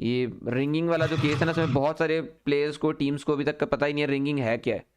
ये रिंगिंग वाला जो केस है ना, इसमें बहुत सारे प्लेयर्स को, टीम्स को अभी तक पता ही नहीं है रिंगिंग है क्या है।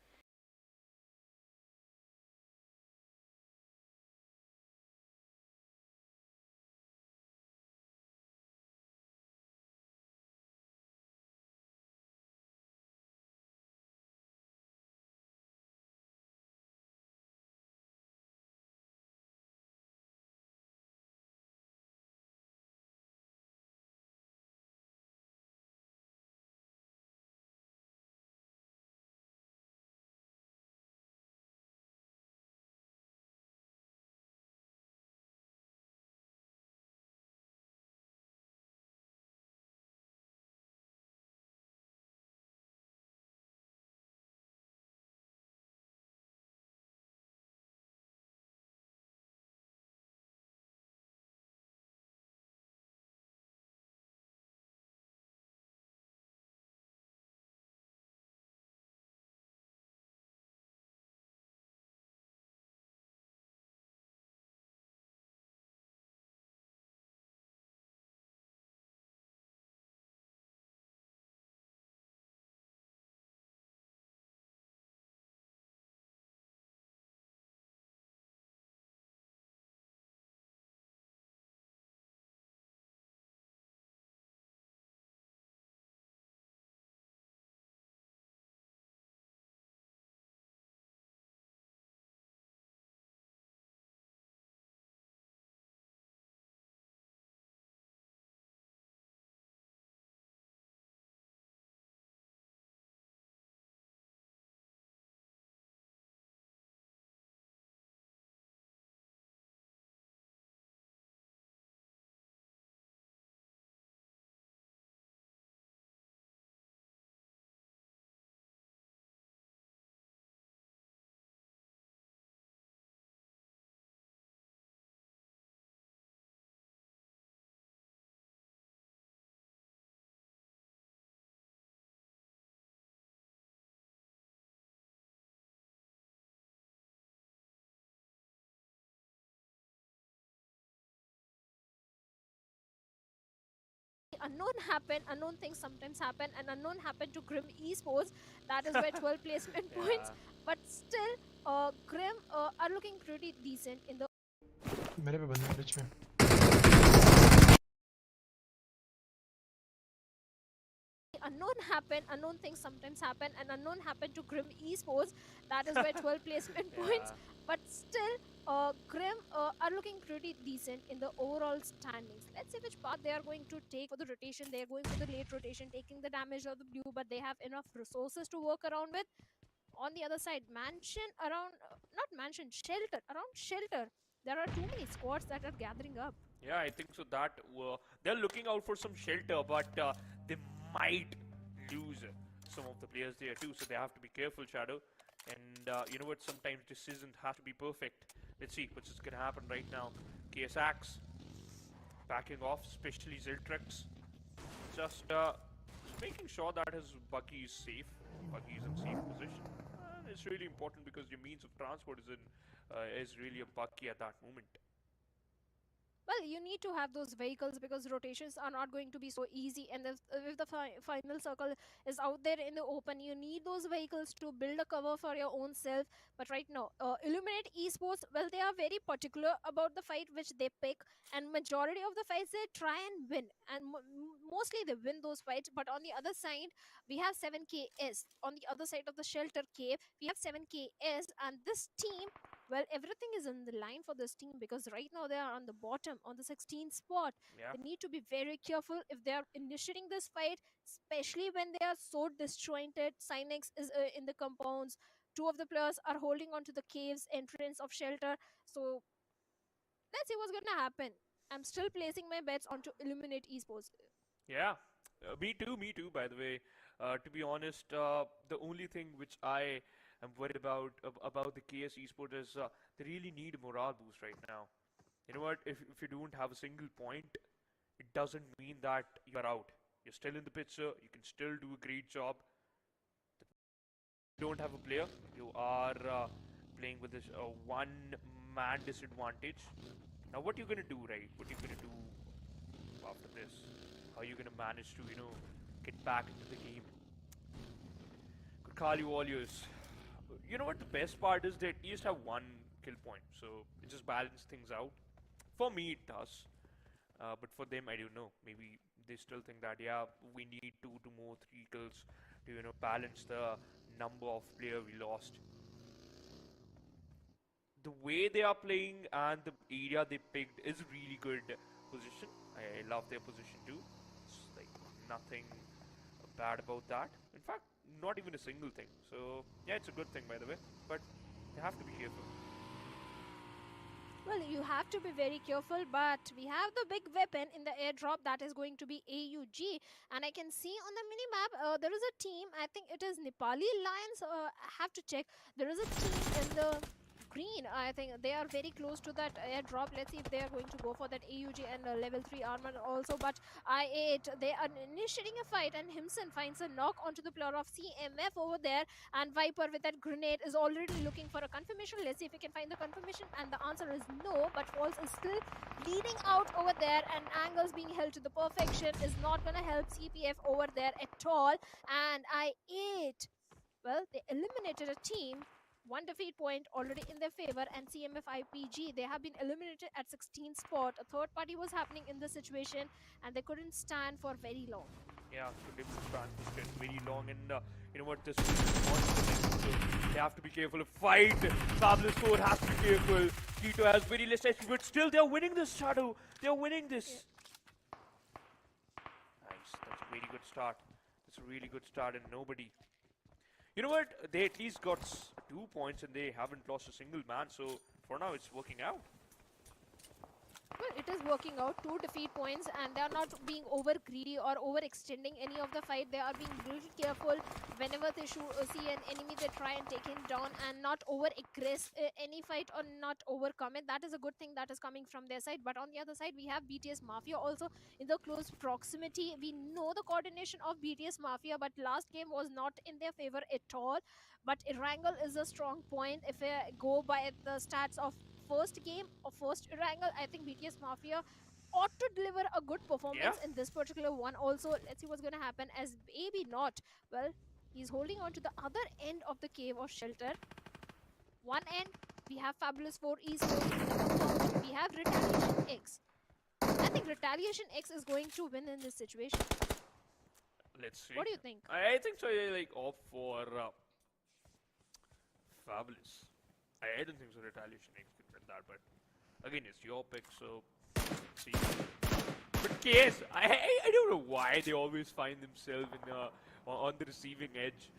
Unknown happen, unknown things sometimes happen, and unknown happen to Grim Esports. That is where 12 placement points, Yeah. but still, Grim are looking pretty decent in the. मेरे पे बंदा ब्रिज में। Unknown happen, unknown things sometimes happen, and unknown happen to Grim Esports. That is where 12 placement points, Yeah. but still, Grim are looking pretty decent in the overall standings. Let's see which path they are going to take for the rotation. They are going for the late rotation, taking the damage of the blue, but they have enough resources to work around with. On the other side, mansion around, not mansion, shelter, around shelter. There are too many squads that are gathering up. Yeah, I think so. That they're looking out for some shelter, but they might lose some of the players there too. So they have to be careful, Shadow. And you know what? Sometimes decisions have to be perfect. Let's see what's gonna happen right now. KSAX backing off, especially Ziltrex. Just making sure that his buggy is safe. Buggy is in safe position. And it's really important because your means of transport is really a buggy at that moment. Well, you need to have those vehicles because rotations are not going to be so easy. And if the final circle is out there in the open, you need those vehicles to build a cover for your own self. But right now, Illuminate Esports, well, they are very particular about the fight which they pick, and majority of the fights they try and win, and mostly they win those fights. But on the other side, we have 7KS. On the other side of the shelter cave, we have 7KS, and this team, well, everything is in the line for this team because right now they are on the bottom, on the 16th spot. Yeah. They need to be very careful if they are initiating this fight, especially when they are so disjointed. Synex is in the compounds. Two of the players are holding on to the cave's entrance of shelter. So let's see what's going to happen. I'm still placing my bets onto Illuminate Esports. Yeah, me too. By the way, to be honest, the only thing which I am worried about the KS esport is they really need a morale boost right now. You know what? If you don't have a single point, it doesn't mean that you are out. You're still in the picture. You can still do a great job. You don't have a player. You are playing with this one-man disadvantage. Now, what you gonna do, right? What you gonna do after this? How are you gonna manage to, get back into the game? Good call, you Warriors. You know what the best part is? They at least have one kill point, so it just balances things out. For me, it does. But for them, I don't know. Maybe they still think that, yeah, we need two to more three kills to, balance the number of player we lost. The way they are playing and the area they picked is really good position. I love their position too. It's like nothing bad about that. In fact, not even a single thing. So yeah, it's a good thing by the way. But they have to be careful. Well, you have to be very careful, but we have the big weapon in the airdrop that is going to be AUG. And I can see on the minimap there is a team, I think it is Nepali Lions. I have to check. There is a team in the green. I think they are very close to that airdrop. Let's see if they are going to go for that AUG and level 3 armor also. But I8, they are initiating a fight, and Himson finds a knock onto the player of CMF over there. And Viper with that grenade is already looking for a confirmation. Let's see if we can find the confirmation. And the answer is no, but Falls is still leading out over there. And angles being held to the perfection is not going to help CPF over there at all. And I8, well, they eliminated a team. One defeat point already in their favor, and CMF IPG, they have been eliminated at 16th spot. A third party was happening in this situation, and they couldn't stand for very long. Yeah, so they stand very long, and you know what, this is so they have to be careful of fight. Fabulous 4 has to be careful. Keto has very less HP, but still they're winning this, Shadow. They're winning this. Yeah. Nice, that's a very good start. That's a really good start, and nobody. You know what? They at least got 2 points and they haven't lost a single man, so for now it's working out. Well, it is working out. 2 defeat points, and they are not being over greedy or overextending any of the fight. They are being really careful whenever they see an enemy. They try and take him down and not over aggress any fight or not overcome it. That is a good thing that is coming from their side. But on the other side, we have BTS Mafia also in the close proximity. We know the coordination of BTS Mafia, but last game was not in their favor at all. But Erangel is a strong point. If I go by the stats of first game or first Erangel, I think BTS Mafia ought to deliver a good performance in this particular one also. Let's see what's going to happen, as maybe not. Well, he's holding on to the other end of the cave or shelter. One end, we have Fabulous 4 Esports. We have Retaliation X. I think Retaliation X is going to win in this situation. Let's see. What do you think? I think so. I like opt for Fabulous. I don't think so. Retaliation X could win that, but again, it's your pick, so see. But case, I don't know why they always find themselves in on the receiving edge.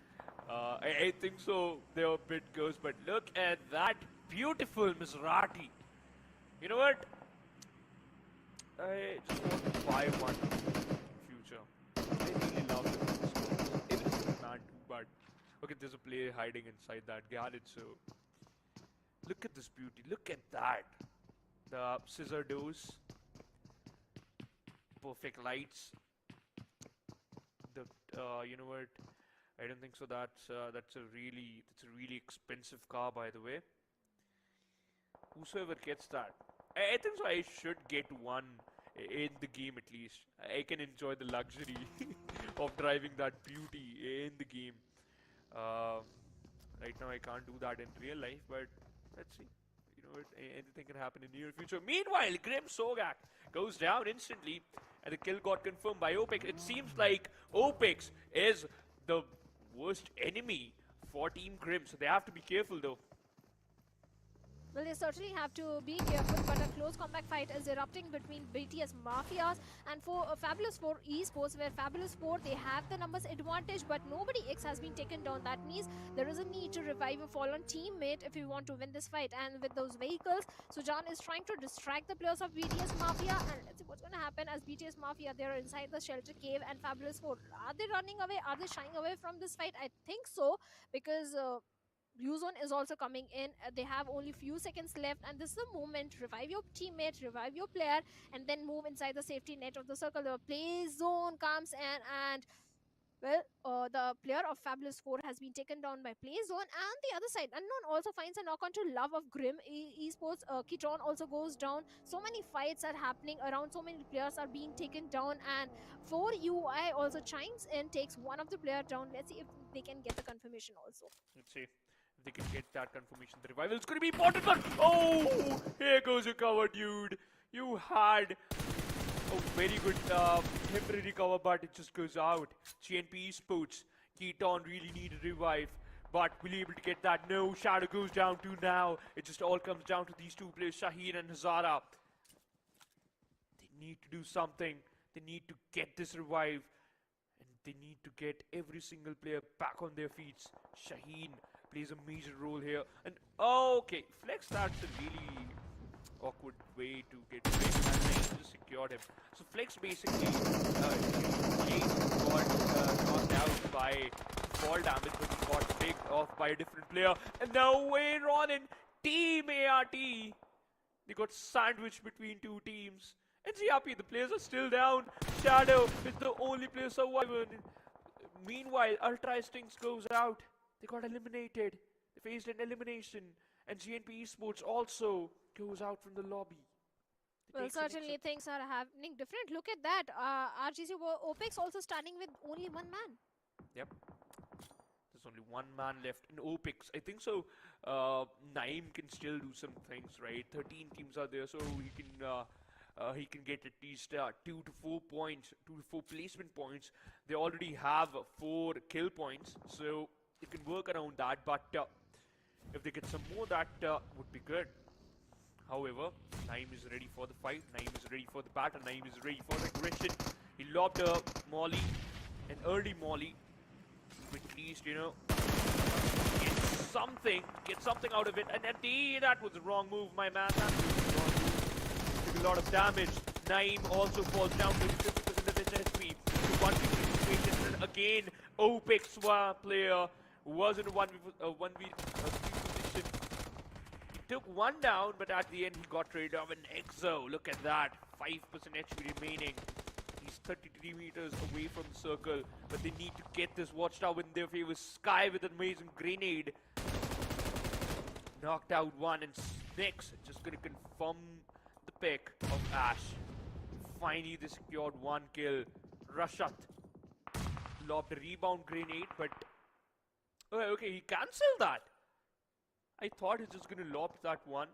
I think so. They're a bit cursed, but look at that beautiful Maserati. You know what? I just want to buy one in future. I really love it. Even if it's not too bad. Okay, there's a player hiding inside that garage, so look at this beauty. Look at that. The scissor doors. Perfect lights. The you know what? I don't think so. That's a really expensive car, by the way. Whosoever gets that, I think so. I should get one in the game at least. I can enjoy the luxury of driving that beauty in the game. Right now, I can't do that in real life, but let's see. You know, anything can happen in the near future. Meanwhile, Grim Sogak goes down instantly, and the kill got confirmed by OPEX. It seems like OPEX is the worst enemy for Team Grim, so they have to be careful though. Well, they certainly have to be careful, but a close combat fight is erupting between BTS Mafias and Fabulous 4 Esports, where Fabulous 4, they have the numbers advantage, but nobody X has been taken down. That means there is a need to revive a fallen teammate if you want to win this fight. And with those vehicles, Sujan is trying to distract the players of BTS Mafia, and let's see what's going to happen as BTS Mafia, they're inside the shelter cave, and Fabulous 4, are they running away? Are they shying away from this fight? I think so, because Blue Zone is also coming in. They have only few seconds left, and this is the moment. Revive your teammate, revive your player, and then move inside the safety net of the circle. The play zone comes in, and Well, the player of Fabulous 4 has been taken down by Playzone, and the other side, Unknown also finds a knock onto Love of Grim Esports. Kitron also goes down. So many fights are happening around, so many players are being taken down, and 4UI also chimes in, takes one of the player down. Let's see if they can get the confirmation also. Let's see if they can get that confirmation. The revival is going to be important, but oh, here goes your cover, dude. You had a very good temporary cover, but it just goes out. GNP Esports, Keaton really need a revive, but will be able to get that. No, Shadow goes down too now. It just all comes down to these two players, Shaheen and Hazara. They need to do something. They need to get this revive. And they need to get every single player back on their feet. Shaheen plays a major role here. And okay, Flex, that's a really awkward way to get Flex, and they just secured him. So Flex basically got knocked out by fall damage, but he got picked off by a different player. And now Wayne Ronin, Team ART, they got sandwiched between two teams. And GRP, the players are still down. Shadow is the only player survivor. Meanwhile, Ultra Instincts goes out. They got eliminated. They faced an elimination. And GNP Esports also goes out from the lobby. Well, certainly things are happening different. Look at that. RGC OPEX also starting with only one man. Yep. There's only one man left in OPEX. I think so. Naeem can still do some things, right? 13 teams are there, so he can get at least 2 to 4 points, 2 to 4 placement points. They already have 4 kill points, so they can work around that. But if they get some more, that would be good. However, Naeem is ready for the fight. Naeem is ready for the battle. Naeem is ready for the aggression. He lobbed a molly, an early molly, to at least, you know, get something out of it. And that was the wrong move, my man. That was the wrong move. Took a lot of damage. Naeem also falls down to 50% of his HP. 1v3 situation. And again, OPEX player was in a 1v3 position. He took one down, but at the end he got rid of an Exo. Look at that. 5% HP remaining. He's 33 meters away from the circle, but they need to get this watched out in their favor. Sky with an amazing grenade. Knocked out one, and Snix just gonna confirm the pick of Ash. Finally, they secured one kill. Rashat lobbed a rebound grenade, but okay, he cancelled that. I thought he's just gonna lob that one.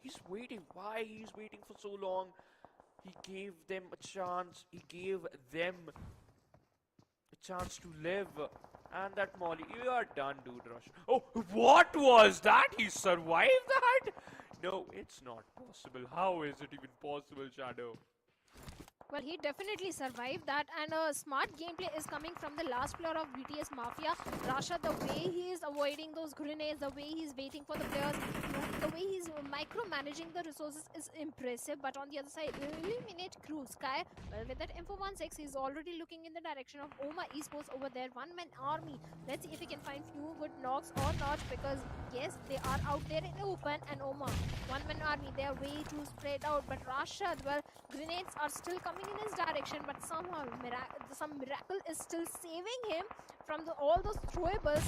He's waiting. Why he's waiting for so long? He gave them a chance. He gave them a chance to live. And that molly, you are done, dude. Rush. Oh, what was that? He survived that? No, it's not possible. How is it even possible, Shadow? Well, he definitely survived that, and smart gameplay is coming from the last player of BTS Mafia, Rasha. The way he is avoiding those grenades, the way he's waiting for the players, the way he's micromanaging the resources is impressive. But on the other side, eliminate Crew Sky. Well, with that info 16, he's already looking in the direction of Oma Esports over there. One-man army. Let's see if he can find few good knocks or not, because yes, they are out there in the open, and Oma, one-man army, they are way too spread out. But Rashad, well, grenades are still coming in his direction, but somehow some miracle is still saving him from all those throwables.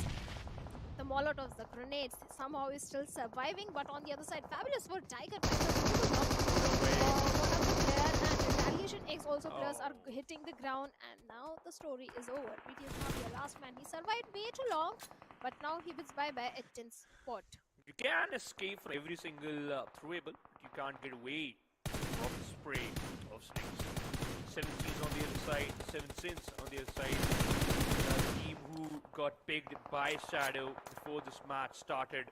The molotovs, the grenades, somehow is still surviving. But on the other side, Fabulous for Tiger Retaliation X also players are hitting the ground, and now the story is over. BTS Mafia, last man, he survived way too long, but now he bids bye-bye at 10th spot. You can escape from every single throwable, but you can't get away from the spray of Snakes. 17's on the other side, 7 Sins on the other side. The team who got picked by Shadow before this match started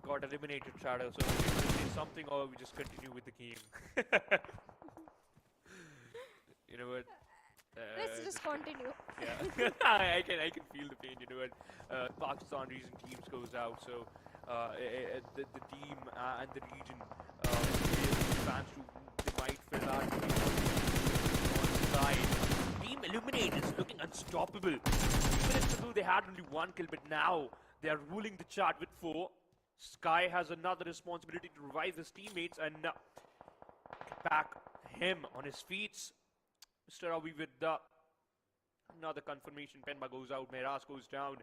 got eliminated, Shadow. So we can say something, or we just continue with the game. You know what? Let's just continue. Yeah, I can feel the pain. You know what? Pakistan region teams goes out, so the team and the region fans too, they might fill out one side. Team Illuminated is looking unstoppable. Even if they had only one kill, but now they are ruling the chart with 4. Sky has another responsibility to revive his teammates and get back him on his feet. Mr. Ravi with the Another confirmation. Penma goes out. Meras goes down.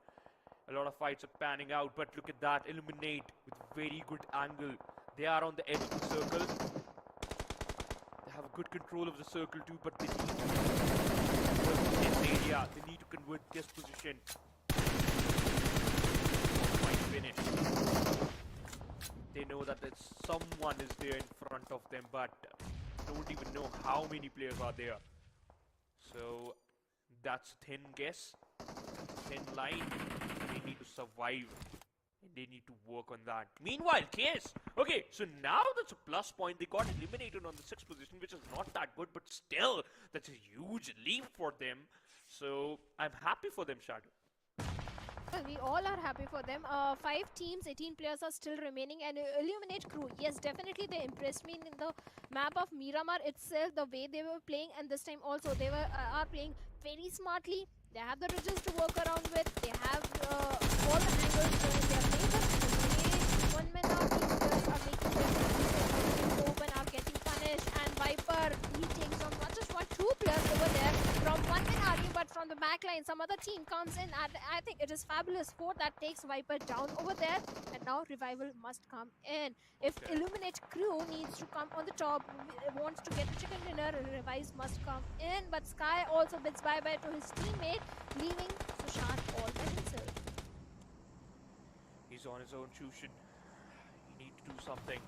A lot of fights are panning out, but look at that. Illuminate with very good angle. They are on the edge of the circle. They have good control of the circle too, but they need to convert this area. They need to convert this position. Point finish. They know that someone is there in front of them, but don't even know how many players are there. So that's a thin guess. Thin line. They need to survive. And they need to work on that. Meanwhile, KS. Okay, so now that's a plus point. They got eliminated on the 6th position, which is not that good, but still, that's a huge leap for them. So I'm happy for them, Shadow. Well, we all are happy for them. 5 teams, 18 players are still remaining, and Illuminate crew, yes, definitely they impressed me in the map of Miramar itself, the way they were playing, and this time also they are playing very smartly. They have the ridges to work around with. They have all the angles in their favor. The way 1-man army players are making their open, are getting punished, and Viper, he takes on not just 2 players over there from 1-man army, but from the back line. Some other team comes in, and I think it is Fabulous 4 that takes Viper down over there. And now Revival must come in. If Illuminate crew needs to come on the top, wants to get the chicken dinner, Revice must come in. But Sky also bids bye-bye to his teammate, leaving Sushant all by himself. He's on his own, Shushan. He needs to do something.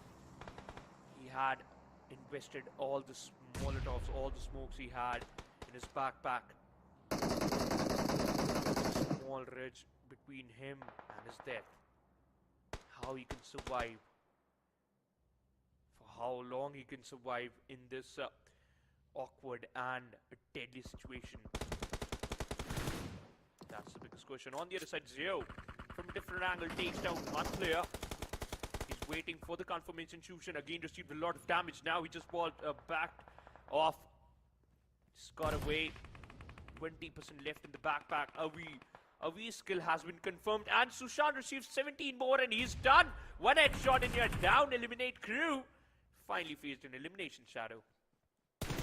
He had invested all the Molotovs, all the smokes he had in his backpack. Small ridge between him and his death. How he can survive. For how long he can survive in this awkward and deadly situation. That's the biggest question. On the other side, Zeo, from a different angle, takes down one player. He's waiting for the confirmation. Shushan again received a lot of damage. Now he just balled back off. Just got away. 20% left in the backpack. Avi's skill has been confirmed, and Sushant receives 17 more, and he's done. One headshot and you're down. Eliminate crew. Finally faced an elimination, Shadow.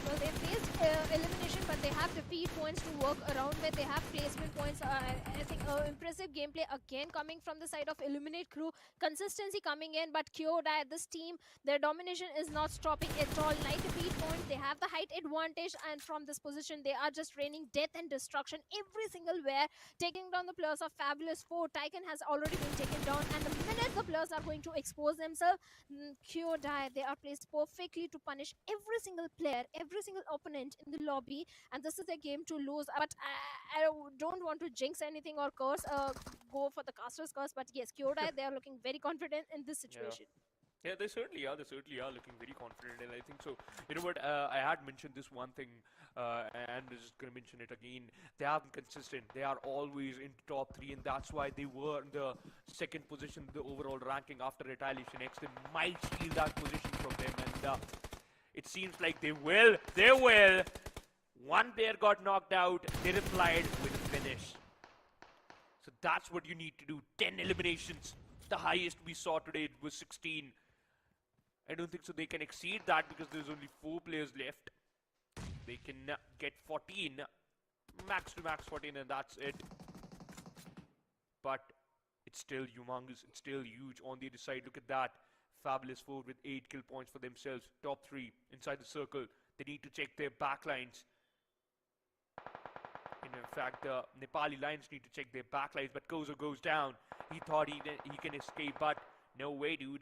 Well, they faced elimination, but they have defeat points to work around with. They have placement points. I think impressive gameplay again coming from the side of Illuminate crew. Consistency coming in, but Kyodai, this team, their domination is not stopping at all. 9 defeat points. They have the height advantage, and from this position, they are just raining death and destruction every single where, taking down the players of Fabulous 4. Tycoon has already been taken down, and the minute the players are going to expose themselves, Kyodai, they are placed perfectly to punish every single player, every single opponent in the lobby, and this is a game to lose. But I don't want to jinx anything or curse, go for the caster's curse, but yes, Kyodai, they are looking very confident in this situation. Yeah, they certainly are. They certainly are looking very confident, and I think so. You know what? I had mentioned this one thing, and I'm just gonna mention it again. They have been consistent. They are always in top 3, and that's why they were in the 2nd position, the overall ranking after Retaliation X. They might steal that position from them, and it seems like they will. They will. One player got knocked out. They replied with a finish. So that's what you need to do. 10 eliminations. The highest we saw today was 16. I don't think so they can exceed that because there's only 4 players left. They can get 14. Max to max 14, and that's it. But it's still humongous. It's still huge. On the other side, look at that. Fabulous 4 with 8 kill points for themselves. Top 3 inside the circle. They need to check their backlines. In fact, the Nepali Lions need to check their backlines, but Kozo goes down. He thought he can escape, but no way, dude.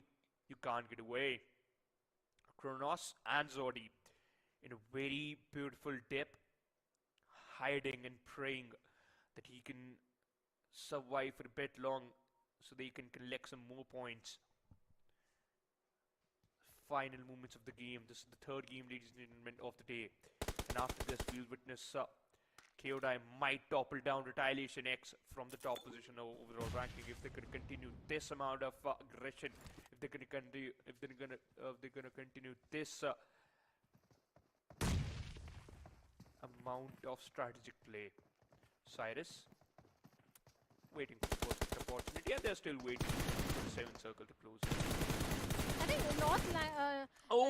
You can't get away. Kronos and Zordi in a very beautiful dip, hiding and praying that he can survive for a bit long so they can collect some more points. Final moments of the game. This is the 3rd game, ladies and gentlemen, of the day. And after this, we'll witness Kyodai might topple down Retaliation X from the top position of overall ranking if they could continue this amount of aggression. If they're gonna continue, this amount of strategic play. Cyrus waiting for the perfect opportunity, and they're still waiting for the 7th circle to close. I think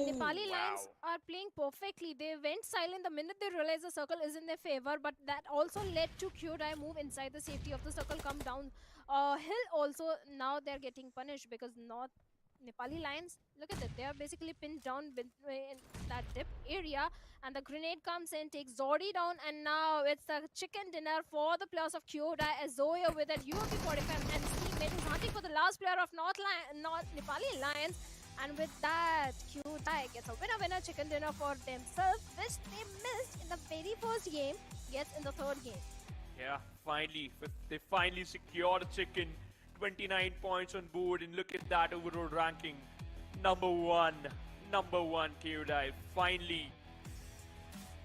Nepali Lions Wow. are playing perfectly. They went silent the minute they realized the circle is in their favor, but that also led to Kyodai move inside the safety of the circle, come down hill also. Now they're getting punished because North Nepali Lions, look at that, they are basically pinned down in that dip area, and the grenade comes in, takes Zordi down, and now it's the chicken dinner for the players of Kyodai as Zoya with that UAP 45 and Steam Mate is hunting for the last player of North Nepali Lions. And with that, Kyodai gets a winner chicken dinner for themselves, which they missed in the very first game, gets in the third game. Yeah, finally, they finally secured a chicken. 29 points on board, and look at that overall ranking. Number one, Kyodai. Finally,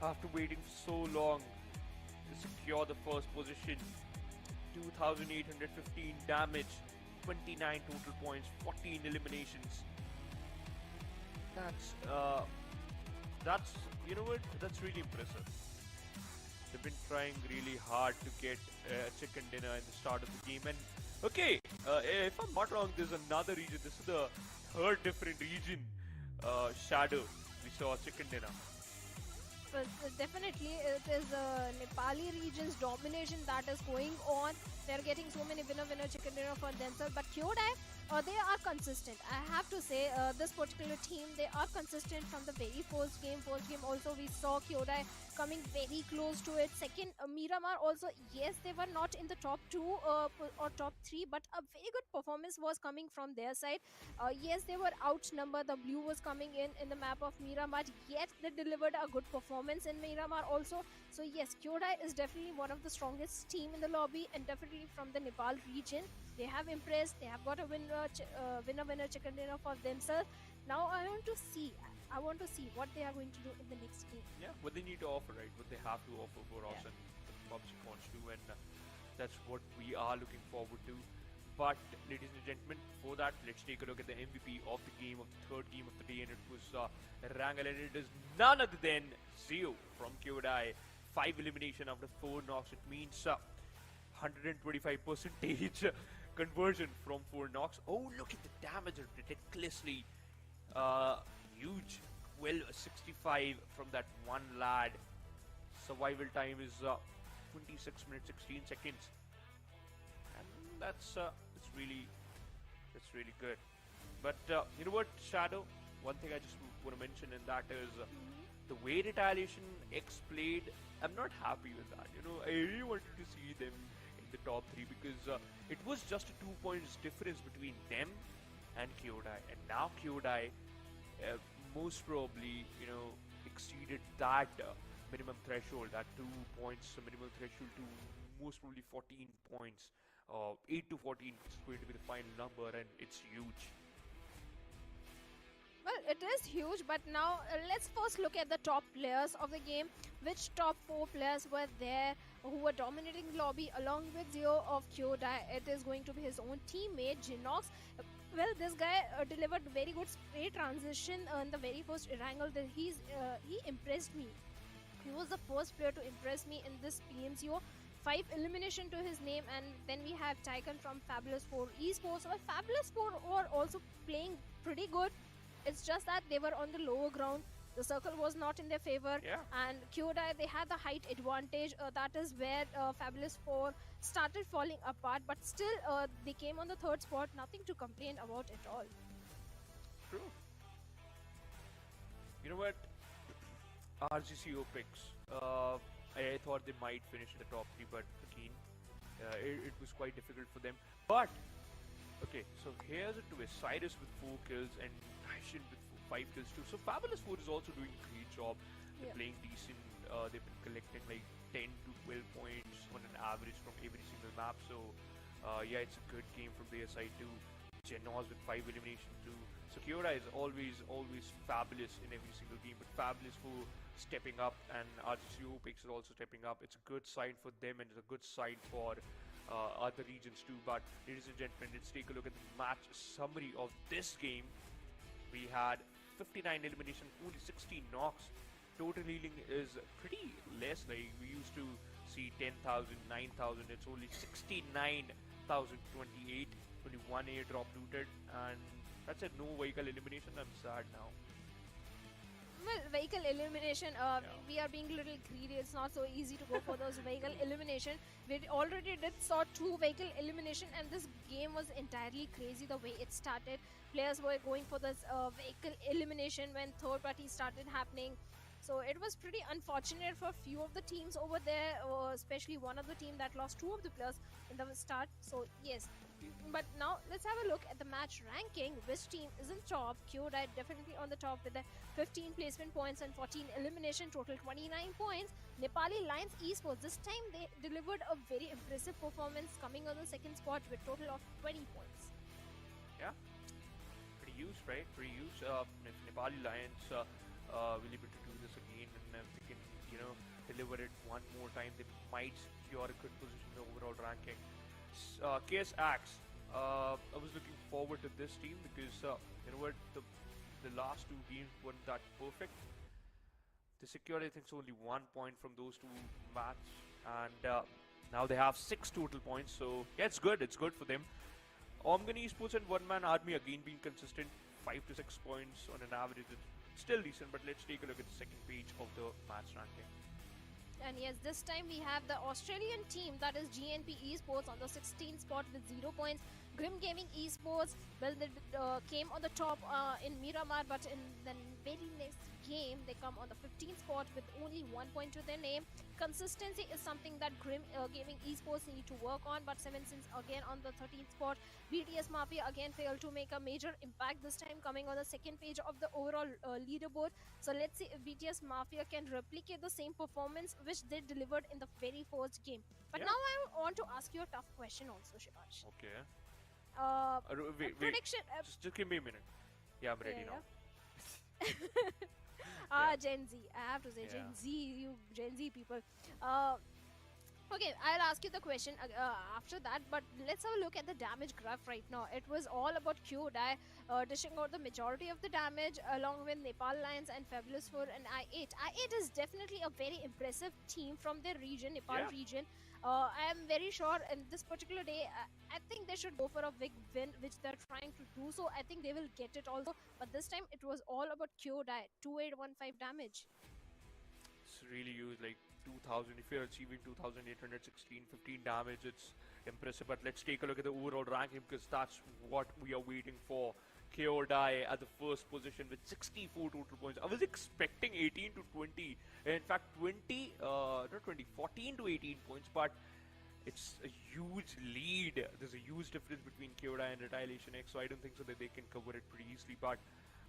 after waiting for so long, they secure the first position. 2,815 damage, 29 total points, 14 eliminations. That's you know what? That's really impressive. They've been trying really hard to get chicken dinner in the start of the game. And okay, if I'm not wrong, there's another region. This is the third different region. Shadow. We saw chicken dinner. But definitely it is Nepali region's domination that is going on. They're getting so many winner chicken dinner for themselves. But Kyodai, they are consistent. I have to say, this particular team, they are consistent from the very first game. First game also we saw Kyodai coming very close to it. Second, Miramar also, yes, they were not in the top 2 or top 3, but a very good performance was coming from their side. Yes, they were outnumbered. The blue was coming in the map of Miramar, yet they delivered a good performance in Miramar also. So yes, Kyodai is definitely one of the strongest team in the lobby, and definitely from the Nepal region. They have impressed. They have got a winner chicken dinner for themselves. Now I want to see what they are going to do in the next game. Yeah, what they need to offer, right? What they have to offer for us Yeah. and PUBG wants to, and that's what we are looking forward to. But, ladies and gentlemen, before that, let's take a look at the MVP of the game, of the third game of the day, and it was Rangal, and it is none other than Zeo from Kyodai. 5 elimination after 4 knocks. It means 125% conversion from 4 knocks. Oh, look at the damage ridiculously huge. Well, 65 from that one lad. Survival time is 26 minutes 16 seconds, and that's really good. But you know what, Shadow? One thing I just want to mention, and that is the way Retaliation X played. I'm not happy with that. You know, I really wanted to see them in the top 3 because it was just a 2 points difference between them and Kyodai, and now Kyodai most probably, you know, exceeded that minimum threshold, that 2 points minimum threshold, to most probably 14 points. 8 to 14 is going to be the final number, and it's huge. Well, it is huge, but now let's first look at the top players of the game. Which top 4 players were there who were dominating the lobby along with Zeo of Kyodai? It is going to be his own teammate, Jinox. Well, this guy delivered very good spray transition in the very first Erangel. He impressed me. He was the first player to impress me in this PMCO. 5 elimination to his name, and then we have Tycoon from Fabulous 4 Esports. Well, Fabulous 4 were also playing pretty good. It's just that they were on the lower ground. The circle was not in their favor, Yeah. and Kyodai, they had the height advantage. That is where Fabulous 4 started falling apart, but still they came on the third spot. Nothing to complain about at all. True. You know what? RGCO picks. I thought they might finish in the top 3, but again, it was quite difficult for them. But okay, so here's a twist. Cyrus with 4 kills and Ashen with 5 kills too. So Fabulous 4 is also doing a great job. They're Yeah. playing decent. They've been collecting like 10 to 12 points on an average from every single map. So yeah, it's a good game from their side too. Genos with 5 elimination too. So Kyodai is always fabulous in every single game. But Fabulous 4 stepping up, and RGCO picks are also stepping up. It's a good sign for them, and it's a good sign for other regions too. But ladies and gentlemen, let's take a look at the match summary of this game. We had 59 elimination, only 16 knocks. Total healing is pretty less. Like we used to see 10,000, 9,000. It's only 69,028. Only 1 airdrop looted, and That's it. No vehicle elimination. I'm sad now. Well, vehicle elimination, we are being a little greedy. It's not so easy to go for those vehicle elimination. We already did saw 2 vehicle elimination, and this game was entirely crazy the way it started. Players were going for this vehicle elimination when third party started happening. So it was pretty unfortunate for a few of the teams over there, especially one of the team that lost 2 of the players in the start. So yes, but now let's have a look at the match ranking. Which team is in top? Kyodai definitely on the top with the 15 placement points and 14 elimination, total 29 points. Nepali Lions Esports, this time they delivered a very impressive performance, coming on the second spot with total of 20 points. Yeah, pretty huge, right? Pretty huge. If Nepali Lions will be able to do this again, and if they can, deliver it one more time, they might secure a good position in the overall ranking. KS Axe, I was looking forward to this team because you know what, the last 2 games weren't that perfect. They secured, I think, only 1 point from those 2 matches, and now they have 6 total points. So yeah, it's good. It's good for them. Omgan Esports and One Man Army again being consistent, 5 to 6 points on an average. It's still decent, but let's take a look at the second page of the match ranking. And yes, this time we have the Australian team, that is GNP Esports, on the 16th spot with 0 points. Grim Gaming Esports, well, they came on the top in Miramar, but in the very next game, they come on the 15th spot with only 1 point to their name. Consistency is something that Grim Gaming Esports need to work on, but 7 Sins again on the 13th spot. BTS Mafia again failed to make a major impact, this time coming on the second page of the overall leaderboard. So let's see if BTS Mafia can replicate the same performance which they delivered in the very first game. But now I want to ask you a tough question also, Shivash. Okay. Wait. Prediction. Just give me a minute. Yeah, I'm ready now. Gen Z. I have to say Gen Z, you Gen Z people. Okay, I'll ask you the question after that, but let's have a look at the damage graph right now. It was all about Kyodai dishing out the majority of the damage along with Nepal Lions and Fabulous 4 and I8. I8 is definitely a very impressive team from their region, Nepal region. I am very sure in this particular day, I think they should go for a big win, which they're trying to do. So I think they will get it also. But this time it was all about Kyodai, 2815 damage. It's really huge, like 2000. If you're achieving 2816, 15 damage, it's impressive. But let's take a look at the overall ranking, because that's what we are waiting for. Kyodai at the first position with 64 total points. I was expecting 18 to 20. In fact, 14 to 18 points, but it's a huge lead. There's a huge difference between Kyodai and Retaliation X, so I don't think so that they can cover it pretty easily. But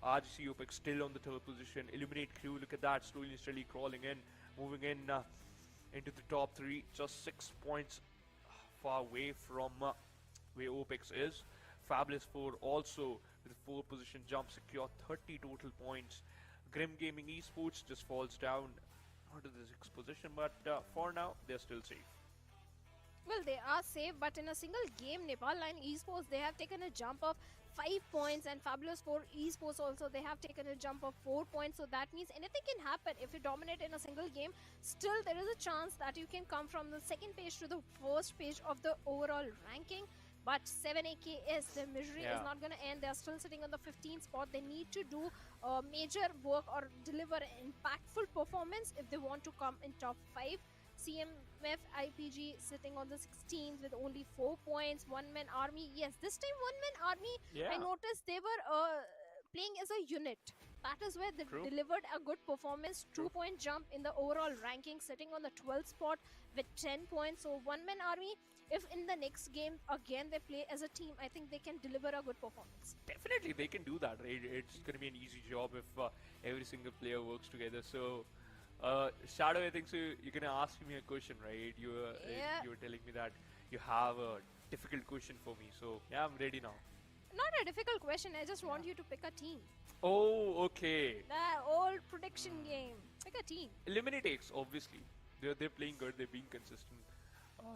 RGC OPEX still on the third position. Eliminate Crew, look at that, slowly and steadily crawling in, moving in into the top 3, just 6 points far away from where OPEX is. Fabulous 4 also with a 4 position jump, secure 30 total points. Grim Gaming Esports just falls down onto the 6th position, but for now they're still safe. Well, they are safe, but in a single game, Nepal Line Esports, they have taken a jump of 5 points, and Fabulous 4 Esports also, they have taken a jump of 4 points. So that means anything can happen. If you dominate in a single game, still there is a chance that you can come from the second page to the first page of the overall ranking. But 7AKS, their misery is not going to end. They are still sitting on the 15th spot. They need to do major work or deliver an impactful performance if they want to come in top 5. CMF IPG sitting on the 16th with only 4 points. One Man Army, yes, this time One Man Army, I noticed they were playing as a unit. That is where they delivered a good performance. 2-point jump in the overall ranking, sitting on the 12th spot with 10 points. So One Man Army, if in the next game again they play as a team, I think they can deliver a good performance. Definitely they can do that, right? It's going to be an easy job if every single player works together. So Shadow, I think so you're going to ask me a question, right? You were telling me that you have a difficult question for me. So yeah, I'm ready now. Not a difficult question, I just want you to pick a team. Oh, okay. The old prediction game. Pick a team. Eliminate X, obviously. They're playing good, they're being consistent.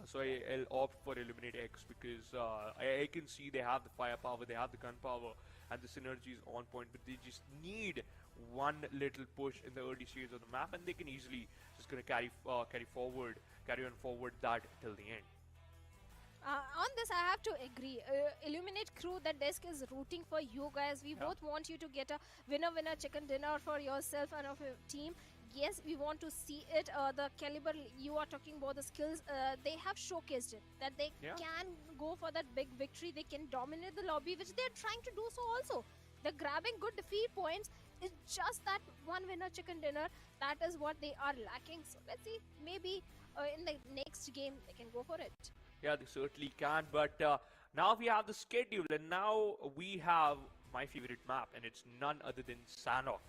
So I'll opt for Eliminate X because I can see they have the firepower, they have the gunpower, and the synergy is on point, but they just need one little push in the early stages of the map, and they can easily just gonna carry on forward that till the end. On this, I have to agree. Illuminate crew, the desk is rooting for you guys. We both want you to get a winner chicken dinner for yourself and of your team. Yes, we want to see it. The caliber you are talking about, the skills, they have showcased it. That they can go for that big victory. They can dominate the lobby, which they're trying to do so also. They're grabbing good defeat points. It's just that one winner chicken dinner. That is what they are lacking. So let's see. Maybe in the next game, they can go for it. Yeah, they certainly can. But now we have the schedule, and now we have my favorite map, and it's none other than Sanhok.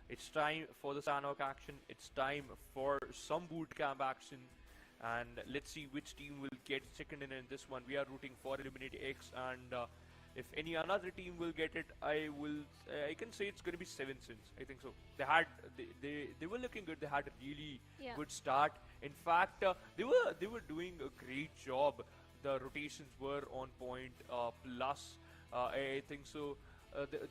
It's time for the Sanhok action. It's time for some boot camp action. And let's see which team will get second in this one. We are rooting for Eliminate X, and if any another team will get it, I can say it's going to be 7 Sins. I think so. They were looking good. They had a really good start. In fact, they were doing a great job. The rotations were on point. Plus, I think so.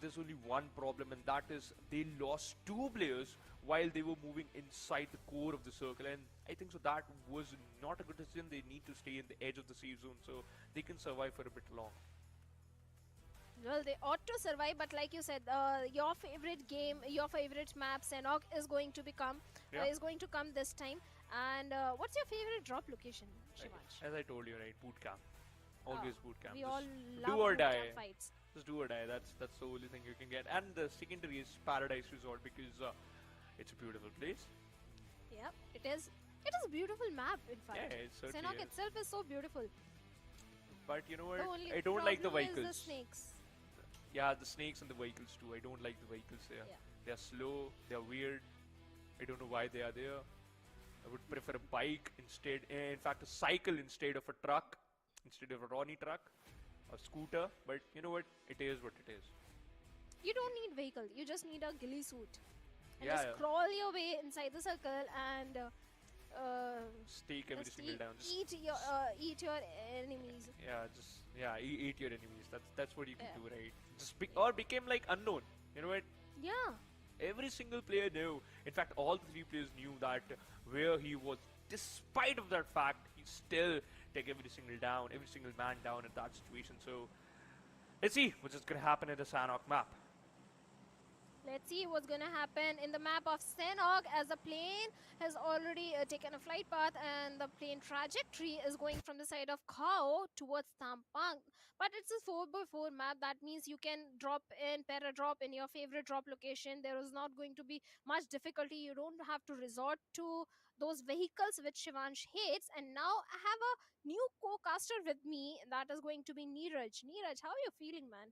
There's only one problem, and that is they lost 2 players while they were moving inside the core of the circle, and I think so that was not a good decision. They need to stay in the edge of the safe zone so they can survive for a bit long. Well, they ought to survive, but like you said, your favorite game, your favorite map, Sanhok, is going to come this time. And what's your favorite drop location, Shivansh? As I told you, right, boot camp. Always boot camp. We all love do or boot die. camp fights. Just do or die. That's the only thing you can get. And the secondary is Paradise Resort because it's a beautiful place. Yep, it is. It is a beautiful map, in fact. Yeah, it certainly Sanhok is. itself is so beautiful. But you know what? The only I don't like the problem is vehicles. the snakes. Yeah, the snakes and the vehicles too. I don't like the vehicles there. Yeah. They're slow. They're weird. I don't know why they are there. I would prefer a bike instead. In fact, a cycle instead of a truck, instead of a Ronnie truck, a scooter. But you know what? It is what it is. You don't need vehicle. You just need a ghillie suit. And Yeah, just crawl your way inside the circle and Steak every just single down. Just eat your enemies. eat your enemies. That's what you can do, right? Just became like unknown. You know what? Yeah. Every single player knew. In fact, all the 3 players knew that where he was. Despite of that fact, he still take every single man down in that situation. So let's see what's just gonna happen in the Sanhok map. Let's see what's gonna happen in the map of Sanhok as the plane has already taken a flight path and the plane trajectory is going from the side of Khao towards Tampang. But it's a 4x4 map. That means you can drop in, para-drop in your favorite drop location. There is not going to be much difficulty. You don't have to resort to those vehicles which Shivansh hates. And now I have a new co-caster with me. That is going to be Neeraj. Neeraj, how are you feeling, man?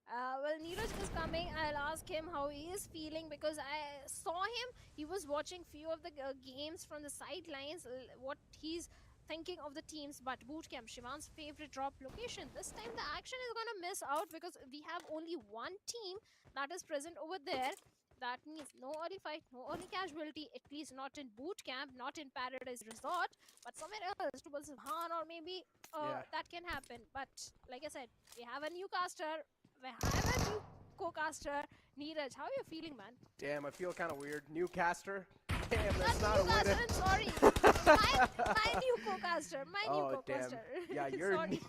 Well, Neeraj is coming. I'll ask him how he is feeling because I saw him. He was watching few of the games from the sidelines, what he's thinking of the teams. But bootcamp, Shivan's favorite drop location. This time the action is going to miss out because we have only one team that is present over there. That means no early fight, no early casualty, at least not in bootcamp, not in Paradise Resort, but somewhere else, towards Han or maybe that can happen. But like I said, we have a new caster. We have a new co-caster, Neeraj. How are you feeling, man? Damn, I feel kind of weird. New caster? Damn, that's not a caster, winner. I'm sorry. my new co-caster. My new co-caster. Damn. Yeah, you're... sorry.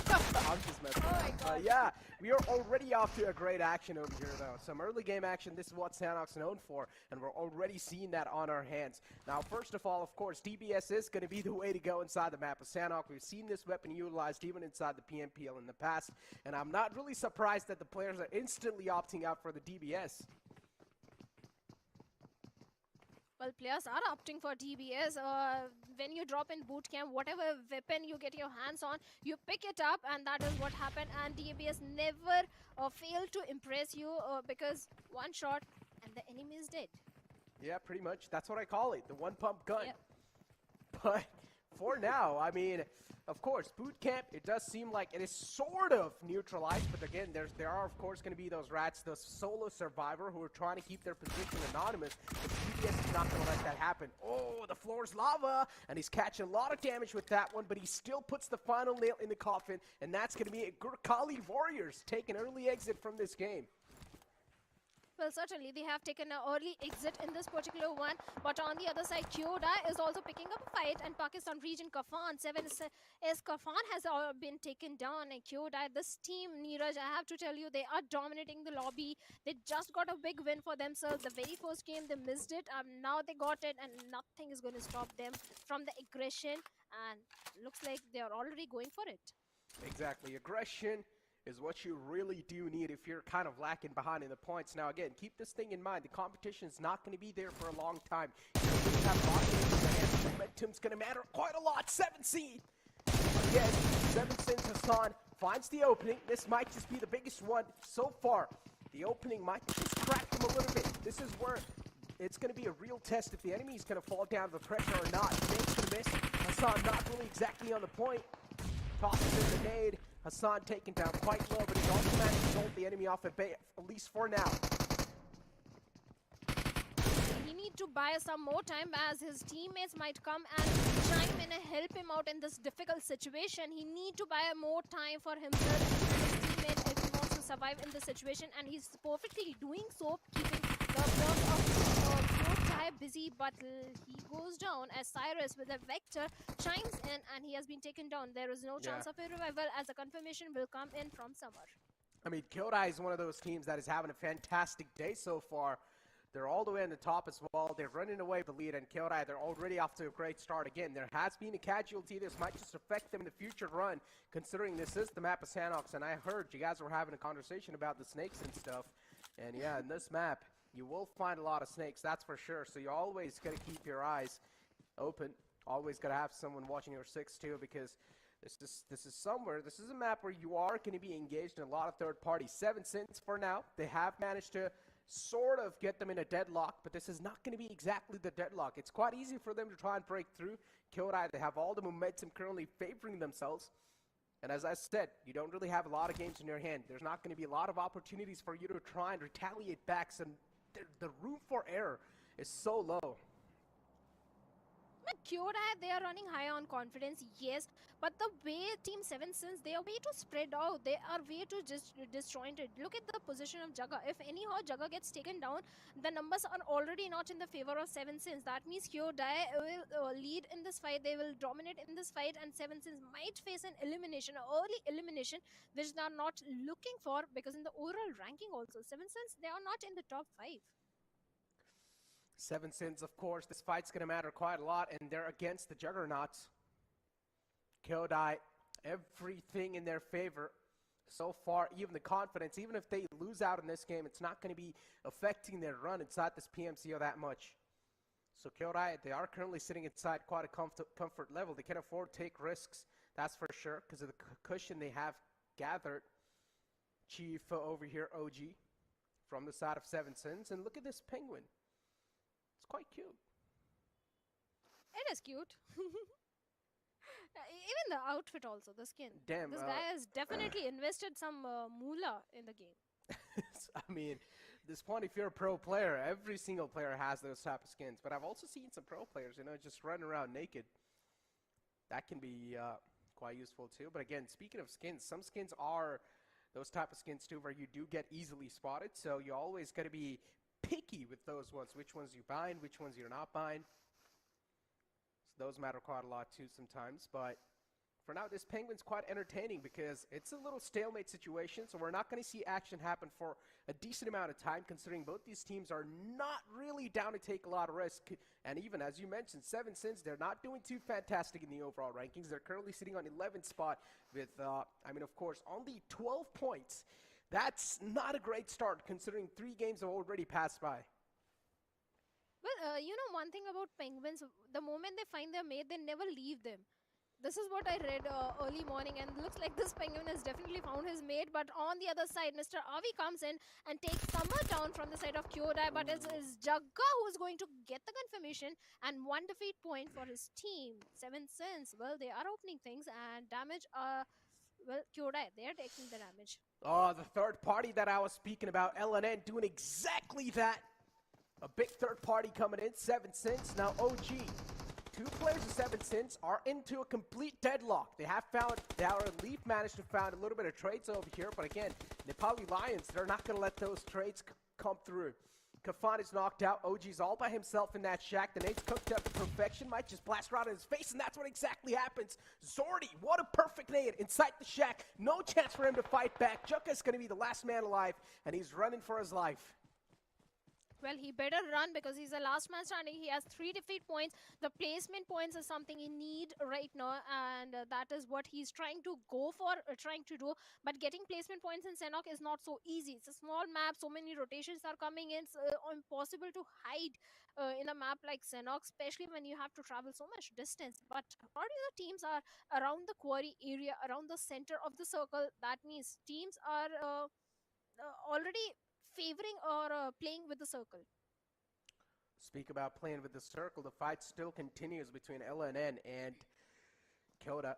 I'm just messing Oh my around. god. Yeah, we are already off to a great action over here, though. Some early game action. This is what Sanhok's known for, and we're already seeing that on our hands. Now, first of all, of course, DBS is going to be the way to go inside the map of Sanhok. We've seen this weapon utilized even inside the PMPL in the past, and I'm not really surprised that the players are instantly opting out for the DBS. Well, players are opting for DBS. When you drop in bootcamp, whatever weapon you get your hands on, you pick it up, and that is what happened. And DBS never failed to impress you because one shot and the enemy is dead. Yeah, pretty much. That's what I call it, the one-pump gun. Yep. But for now, I mean, of course, boot camp, it does seem like it is sort of neutralized, but again, there are, of course, going to be those rats, those solo survivor who are trying to keep their position anonymous, but DBS is not going to let that happen. Oh, the floor's lava, and he's catching a lot of damage with that one, but he still puts the final nail in the coffin, and that's going to be Gurkhali Warriors take an early exit from this game. Well, certainly they have taken an early exit in this particular one, but on the other side, Kyoda is also picking up a fight, and Pakistan region Kafan 7 is Kafan has been taken down, and Kyoda, this team, Neeraj, I have to tell you, they are dominating the lobby. They just got a big win for themselves. The very first game they missed it, now they got it, and nothing is going to stop them from the aggression, and looks like they are already going for it. Exactly. Aggression is what you really do need if you're kind of lacking behind in the points. Now, again, keep this thing in mind. The competition is not going to be there for a long time. You're going to have a lot of games in your hands. Momentum's going to matter quite a lot. 7 seed. Again, 7 since Hassan finds the opening. This might just be the biggest one so far. The opening might just crack them a little bit. This is where it's going to be a real test if the enemy is going to fall down to the pressure or not. Snake's going to miss. Hassan not really exactly on the point. Tosses in the nade. Hassan taken down quite low, but he's also managed to hold the enemy off at bay, at least for now. He need to buy some more time as his teammates might come and chime in and help him out in this difficult situation. He need to buy more time for himself and his teammate if he wants to survive in this situation, and he's perfectly doing so, keeping the work of Kyotai busy, but he goes down as Cyrus with a vector chimes in, and he has been taken down. There is no chance of a revival as a confirmation will come in from Summer. I mean, Kyodai is one of those teams that is having a fantastic day so far. They're all the way on the top as well. They're running away with the lead, and Kyodai, they're already off to a great start. Again, there has been a casualty. This might just affect them in the future run, considering this is the map of Sanox, and I heard you guys were having a conversation about the snakes and stuff. And yeah, in this map, you will find a lot of snakes, that's for sure. So you always got to keep your eyes open. Always got to have someone watching your 6-2, because this is somewhere. This is a map where you are going to be engaged in a lot of third parties. 7 cents for now. They have managed to sort of get them in a deadlock, but this is not going to be exactly the deadlock. It's quite easy for them to try and break through. Kyodai, they have all the momentum currently favoring themselves. And as I said, you don't really have a lot of games in your hand. There's not going to be a lot of opportunities for you to try and retaliate back. So the room for error is so low. Kyodai, they are running high on confidence, yes, but the way Team 7 Sins, they are way too spread out. They are way too disjointed. Look at the position of Jagga. If anyhow Jagga gets taken down, the numbers are already not in the favor of 7 Sins. That means Kyodai will lead in this fight. They will dominate in this fight, and 7 Sins might face an elimination, an early elimination, which they are not looking for, because in the overall ranking also, 7 Sins, they are not in the top 5. 7 Sins, of course. This fight's going to matter quite a lot, and they're against the Juggernauts. Kyodai, everything in their favor so far, even the confidence. Even if they lose out in this game, it's not going to be affecting their run inside this PMCO that much. So Kyodai, they are currently sitting inside quite a comfort level. They can afford to take risks, that's for sure, because of the cushion they have gathered. Chief over here, OG, from the side of 7 Sins. And look at this penguin. It's quite cute. It is cute. Even the outfit also, the skin. Damn. This guy has definitely invested some moolah in the game. I mean, this point, if you're a pro player, every single player has those type of skins. But I've also seen some pro players, you know, just running around naked. That can be quite useful too. But again, speaking of skins, some skins are those type of skins too, where you do get easily spotted. So you always got to be picky with those ones, which ones you bind, which ones you're not bind. So those matter quite a lot too sometimes. But for now, this penguin's quite entertaining because it's a little stalemate situation, so we're not going to see action happen for a decent amount of time, considering both these teams are not really down to take a lot of risk. And even, as you mentioned, 7 Sins, they're not doing too fantastic in the overall rankings. They're currently sitting on 11th spot with, I mean, of course, only 12 points. That's not a great start, considering 3 games have already passed by. Well, you know one thing about penguins, the moment they find their mate, they never leave them. This is what I read early morning, and looks like this penguin has definitely found his mate. But on the other side, Mr. Avi comes in and takes Summer down from the side of Kyodai. But it's Jagga who is going to get the confirmation and 1 defeat point for his team. 7 Sins, well, they are opening things, and damage, well, Kyodai, they are taking the damage. Oh, the third party that I was speaking about, LNN, doing exactly that. A big third party coming in, 7 Sins, now OG. 2 players of 7 Sins are into a complete deadlock. They have found, our Leaf managed to find a little bit of trades over here, but again, Nepali Lions, they're not going to let those trades come through. Kafan is knocked out. OG's all by himself in that shack. The nade's cooked up to perfection. Might just blast right in his face, and that's what exactly happens. Zordy, what a perfect nade inside the shack. No chance for him to fight back. Juka's going to be the last man alive, and he's running for his life. Well, he better run because he's the last man standing. He has 3 defeat points. The placement points is something he need right now, and that is what he's trying to go for, trying to do. But getting placement points in Senok is not so easy. It's a small map. So many rotations are coming in. It's impossible to hide in a map like Senok, especially when you have to travel so much distance. But all the teams are around the quarry area, around the center of the circle. That means teams are already favoring or playing with the circle. Speak about playing with the circle. The fight still continues between LNN and Kyoda.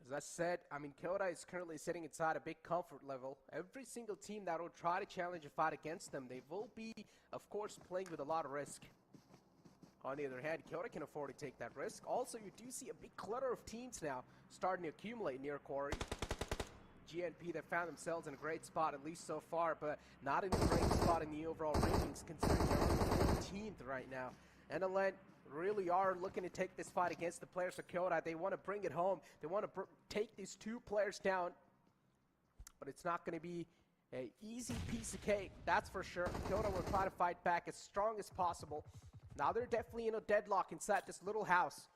As I said, I mean, Kyoda is currently sitting inside a big comfort level. Every single team that will try to challenge a fight against them, they will be, of course, playing with a lot of risk. On the other hand, Kyoda can afford to take that risk. Also, you do see a big clutter of teams now starting to accumulate near Quarry. GNP that found themselves in a great spot, at least so far, but not in a great spot in the overall rankings, considering they're only 14th right now. NLN really are looking to take this fight against the players of Kyoto. They want to bring it home. They want to take these two players down, but it's not going to be an easy piece of cake, that's for sure. Kyoto will try to fight back as strong as possible. Now they're definitely in a deadlock inside this little house.